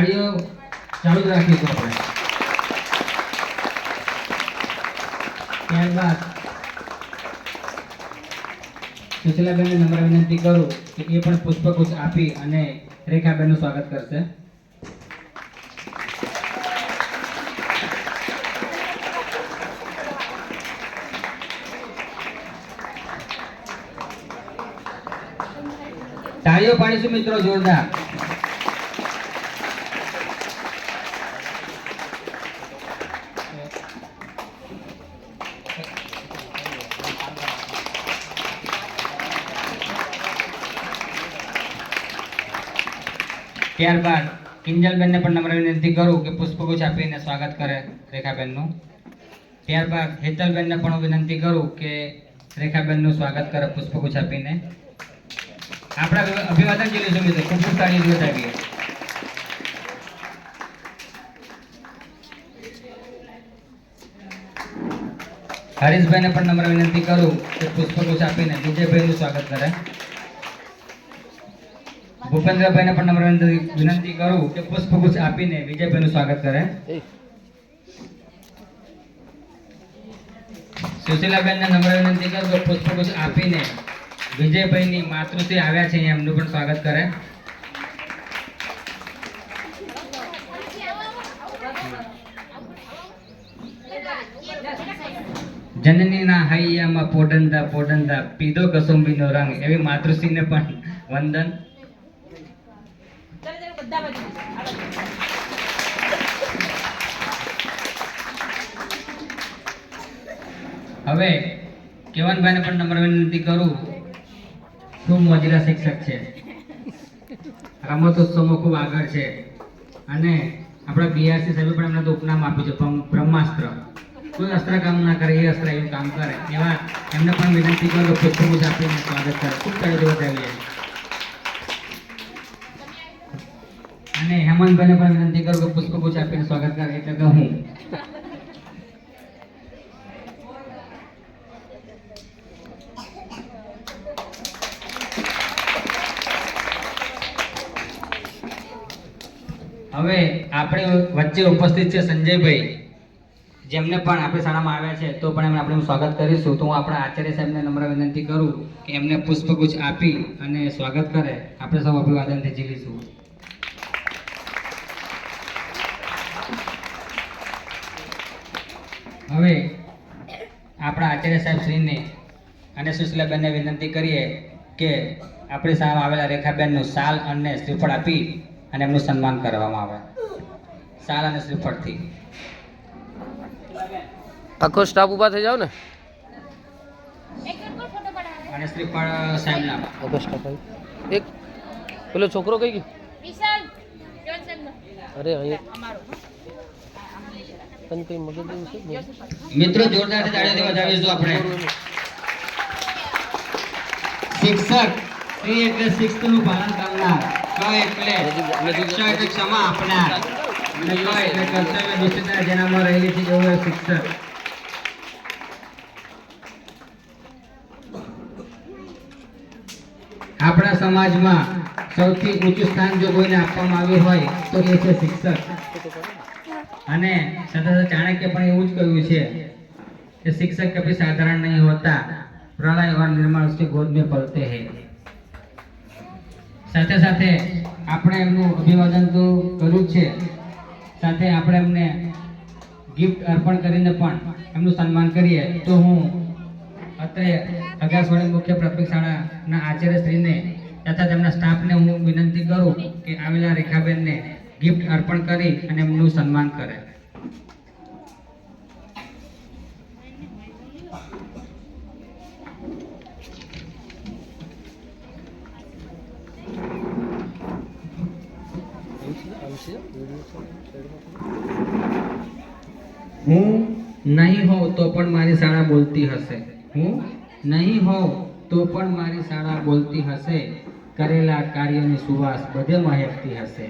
તાળીઓ ચાલુ જ રાખીશું આપણે. ત્યારબાદ સુશીલાબેનને નમ્ર વિનંતી કરું કે એ પણ પુષ્પગુચ્છ આપી અને રેખાબેનનું સ્વાગત કરશે. તાળીઓ પાડીશું મિત્રો જોરદાર. ત્યારબાદ કિંજલબેનને પણ નમ્ર વિનંતી કરું કે પુષ્પગુચ્છ આપીને સ્વાગત કરે રેખાબેનનું. ત્યારબાદ હેતલબેનને પણ હું વિનંતી કરું કે રેખાબેનનું સ્વાગત કરે પુષ્પગુચ્છ આપીને. આપણા અભિવાદન જે લેશું મિત્રો, ખૂબ ખૂબ તાળીઓ બતાવીએ. હરીશભાઈને પણ નમ્ર વિનંતી કરું કે પુષ્પગુચ્છ આપીને વિજયભાઈનું સ્વાગત કરે. ભૂપેન્દ્રભાઈને પણ નમ્ર વિનંતી કરું કે પુષ્પગુચ્છ આપીને વિજયભાઈનું સ્વાગત કરે. સુશીલાબેનને નમ્ર વિનંતી કરું કે પુષ્પગુચ્છ આપીને વિજયભાઈની માતૃશ્રી આવ્યા છે એમનું પણ સ્વાગત કરે. જનનીના હૈયામાં પોડંદા પોડંદા પીધો કસુંબીનો રંગ એવી માતૃશ્રીને પણ વંદન. હવે કેવનભાઈને પણ નમ્ર વિનંતી કરું. ખૂબ મોજીલા શિક્ષક છે, રમતોત્સવમાં ખૂબ આગળ છે અને આપણા બીઆરસી સાહેબે પણ એમને તો ઉપનામ આપ્યું છે બ્રહ્માસ્ત્ર. કોઈ અસ્ત્ર કામ ના કરે એ અસ્ત્ર એવું કામ કરે એવા એમને પણ વિનંતી કરું પુષ્પગુચ્છ આપીને સ્વાગત કરે. ખૂબ તાળીઓ બતાવીએ. અને હેમંતભાઈને પણ વિનંતી કરું કે પુષ્પગુચ્છ આપીને સ્વાગત કરે, એટલે કે હું. હવે આપણી વચ્ચે ઉપસ્થિત છે સંજયભાઈ, જેમને પણ આપણી શાળામાં આવ્યા છે તો પણ એમને આપણે સ્વાગત કરીશું. તો હું આપણા આચાર્ય સાહેબને નમ્ર વિનંતી કરું કે એમને પુષ્પગુચ્છ આપી અને સ્વાગત કરે. આપણે સૌ અભિવાદનથી ઝીલીશું. હવે આપણા આચાર્ય સાહેબ શ્રીને અને સુશીલાબેનને વિનંતી કરીએ કે આપણી શાળામાં આવેલા રેખાબેનનું શાલ અને શ્રીફળ આપી અને એમનું સન્માન કરવામાં આવે. શાલ અને શ્રીફળથી આખો સ્ટાફ ઊભા થઈ જાવ ને. અને શ્રીફળ સાહેબના આખો સ્ટાફ એક પેલો છોકરો કઈ ગયો? અરે અહીંયા કઈ મગજ જેવું છે. મિત્રો જોરદાર તાળીઓથી વધાવીશું આપણે. શિક્ષક શ્રી એટલે શિસ્તનું પાલન કરનાર, ક એટલે શિક્ષા એટલે ક્ષમા આપનાર, અને ક એટલે કર્તવ્ય નિષ્ઠતા જેનામાં રહેલી છે એવો શિક્ષક. આપણા સમાજમાં સૌથી ઊંચું સ્થાન જો કોઈને આપવામાં આવ્યું હોય તો એ છે શિક્ષક. અને સાથે સાથે ચાણક્ય પણ એવું જ કહ્યું છે कि शिक्षक कभी साधारण नहीं होता, प्रलय और निर्मल उसके गोद में पलते हैं। સાથે સાથે આપણે એમનું અભિવાદન તો કર્યું છે, સાથે આપણે એમને ગિફ્ટ અર્પણ કરીને પણ એમનું સન્માન કરીએ. તો હું અત્રે અગાસવાડી મુખ્ય પ્રાથમિક શાળાના આચાર્યશ્રીને તથા તેમના સ્ટાફને હું વિનંતી કરું કે આવેલા રેખાબેનને ગિફ્ટ અર્પણ કરી અને એમનું સન્માન કરે. હું નહીં હોઉં તો પણ મારી શાળા બોલતી હશે, હું નહીં હોઉં તો પણ મારી શાળા બોલતી હશે, કરેલા કાર્યની સુવાસ બધે મહેકતી હશે.